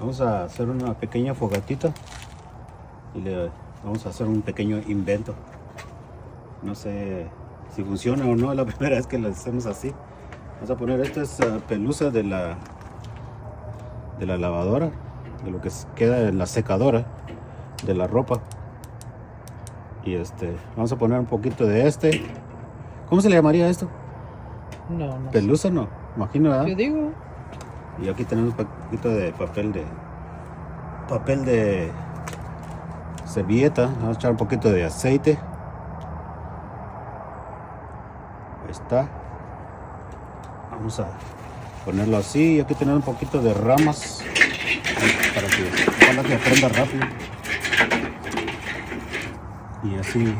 Vamos a hacer una pequeña fogatita y le vamos a hacer un pequeño invento. No sé si funciona o no, es la primera vez que lo hacemos así. Vamos a poner, esta es pelusa de la lavadora, de lo que queda en la secadora de la ropa. Y vamos a poner un poquito de ¿cómo se le llamaría esto? No. Pelusa, no, imagino, ¿verdad? Yo digo. Y aquí tenemos un poquito de papel de servilleta. Vamos a echar un poquito de aceite. Ahí está. Vamos a ponerlo así. Y aquí tenemos un poquito de ramas para que prenda rápido. Y así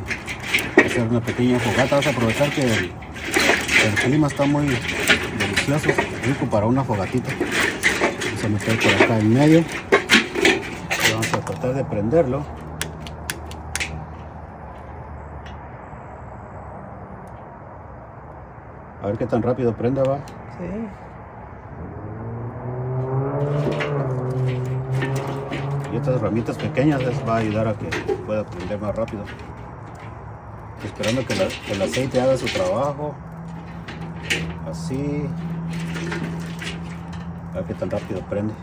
hacer una pequeña fogata. Vamos a aprovechar que el clima está muy delicioso, rico para una fogatita. Vamos a meter por acá en medio y vamos a tratar de prenderlo. A ver qué tan rápido prende, va. Sí. Y estas ramitas pequeñas les va a ayudar a que pueda prender más rápido. Esperando que el aceite haga su trabajo. Así. A ver qué tan rápido prende.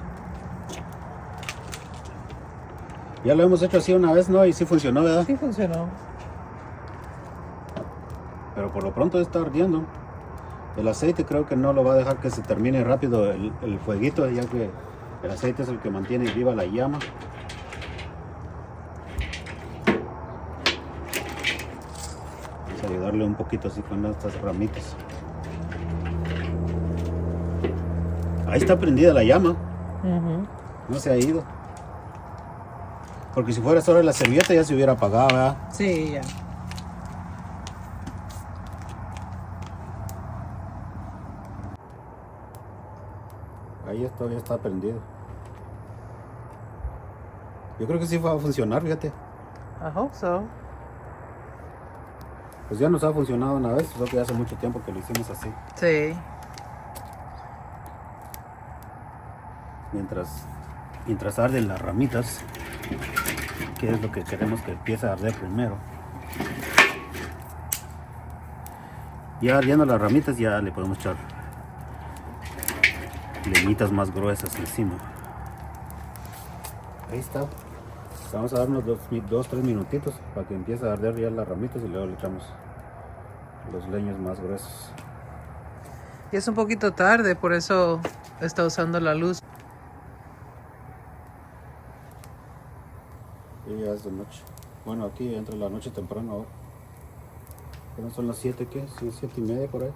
Ya lo hemos hecho así una vez, ¿no? Y sí funcionó, ¿verdad? Sí funcionó. Pero por lo pronto está ardiendo. El aceite creo que no lo va a dejar que se termine rápido el fueguito, ya que el aceite es el que mantiene viva la llama. Vamos a ayudarle un poquito así con estas ramitas. Ahí está prendida la llama. No se ha ido. Porque si fuera solo la servilleta ya se hubiera apagado, ¿verdad? Sí, ya. Ahí todavía está prendido. Yo creo que sí va a funcionar, fíjate. I hope so. Pues ya nos ha funcionado una vez, creo que hace mucho tiempo que lo hicimos así. Sí. Mientras arden las ramitas, que es lo que queremos que empiece a arder primero. Ya ardiendo las ramitas ya le podemos echar leñitas más gruesas encima. Ahí está. Vamos a dar unos 2-3 minutitos para que empiece a arder ya las ramitas y luego le echamos los leños más gruesos. Y es un poquito tarde, por eso está usando la luz. Y ya es de noche. Bueno, aquí entra la noche temprano ahora. ¿Pero son las 7 qué? ¿Sí, 7:30 por ahí?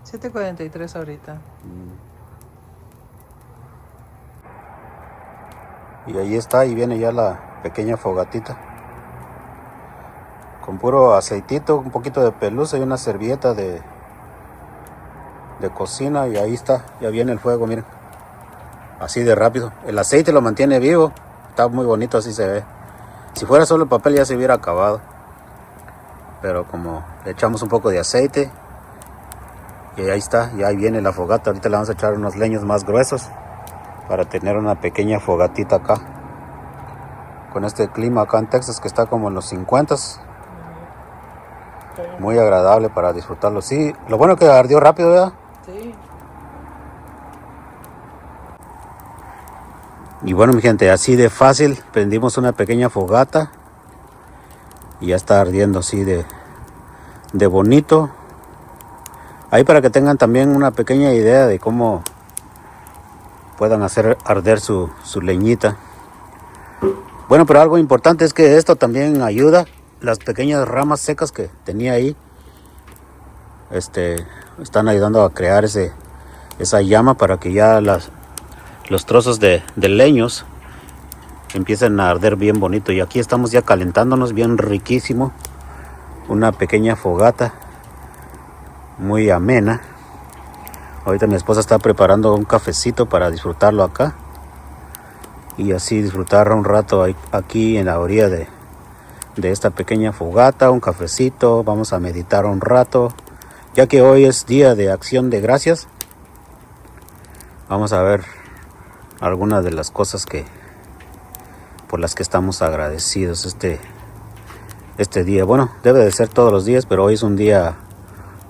7:43 ahorita. Y ahí está, y viene ya la pequeña fogatita. Con puro aceitito, un poquito de pelusa y una servilleta de cocina. Y ahí está, ya viene el fuego, miren. Así de rápido. El aceite lo mantiene vivo. Está muy bonito, así se ve. Si fuera solo el papel ya se hubiera acabado. Pero como le echamos un poco de aceite. Y ahí está, ya ahí viene la fogata. Ahorita le vamos a echar unos leños más gruesos para tener una pequeña fogatita acá. Con este clima acá en Texas que está como en los 50s. Muy agradable para disfrutarlo. Sí, lo bueno que ardió rápido, ¿verdad? Sí. Y bueno, mi gente, así de fácil prendimos una pequeña fogata. Y ya está ardiendo así de bonito. Ahí para que tengan también una pequeña idea de cómo puedan hacer arder su leñita. Bueno, pero algo importante es que esto también ayuda. Las pequeñas ramas secas que tenía ahí están ayudando a crear esa llama para que ya los trozos de leños empiecen a arder bien bonito. Y aquí estamos ya calentándonos bien riquísimo. Una pequeña fogata muy amena. Ahorita mi esposa está preparando un cafecito para disfrutarlo acá. Y así disfrutar un rato aquí en la orilla de esta pequeña fogata, un cafecito. Vamos a meditar un rato, ya que hoy es día de acción de gracias. Vamos a ver algunas de las cosas por las que estamos agradecidos este día. Bueno, debe de ser todos los días, pero hoy es un día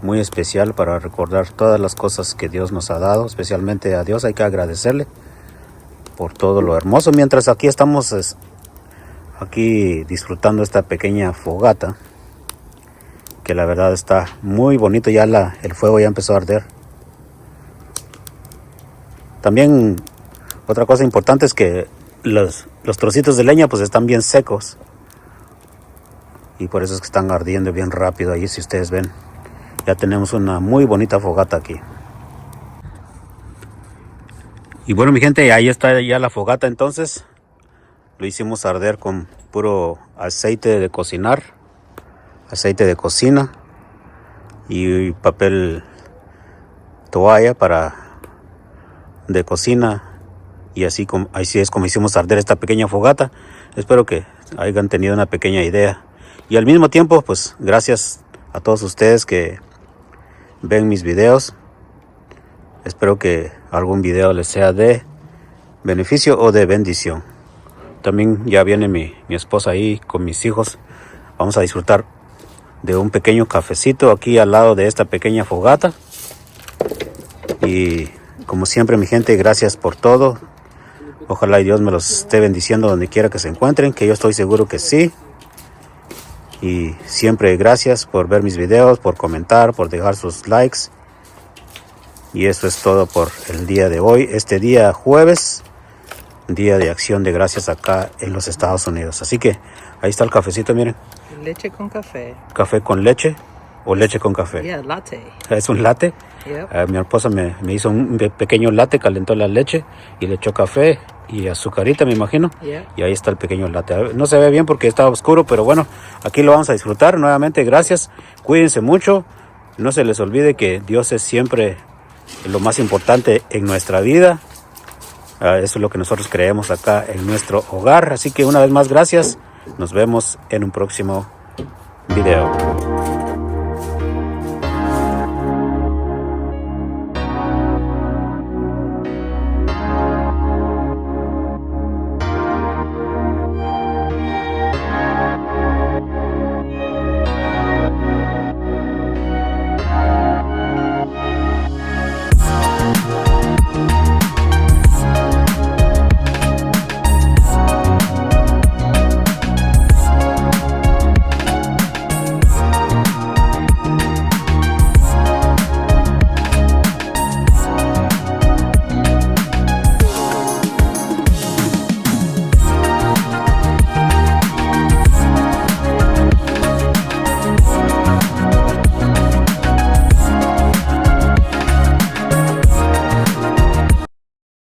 muy especial para recordar todas las cosas que Dios nos ha dado. Especialmente a Dios hay que agradecerle por todo lo hermoso. Mientras aquí estamos aquí disfrutando esta pequeña fogata, que la verdad está muy bonito. Ya el fuego ya empezó a arder. También otra cosa importante es que los trocitos de leña pues están bien secos, y por eso es que están ardiendo bien rápido. Ahí, si ustedes ven, ya tenemos una muy bonita fogata aquí. Y bueno, mi gente, ahí está ya la fogata. Entonces lo hicimos arder con puro aceite de cocinar, aceite de cocina y papel toalla de cocina. Y así es como hicimos arder esta pequeña fogata. Espero que hayan tenido una pequeña idea. Y al mismo tiempo, pues gracias a todos ustedes que ven mis videos. Espero que algún video les sea de beneficio o de bendición. También ya viene mi esposa ahí con mis hijos. Vamos a disfrutar de un pequeño cafecito aquí al lado de esta pequeña fogata. Y como siempre, mi gente, gracias por todo. Ojalá y Dios me los esté bendiciendo donde quiera que se encuentren, que yo estoy seguro que sí. Y siempre gracias por ver mis videos, por comentar, por dejar sus likes. Y eso es todo por el día de hoy. Este día jueves, día de acción de gracias acá en los Estados Unidos. Así que ahí está el cafecito, miren. Leche con café. Café con leche o leche con café. Yeah, latte. Es un latte. Yep. Mi esposa me hizo un pequeño latte, calentó la leche y le echó café y azucarita, me imagino. Yep. Y ahí está el pequeño latte. No se ve bien porque está oscuro, pero bueno, aquí lo vamos a disfrutar. Nuevamente, gracias. Cuídense mucho. No se les olvide que Dios es siempre lo más importante en nuestra vida. Eso es lo que nosotros creemos acá en nuestro hogar. Así que una vez más, gracias. Nos vemos en un próximo video.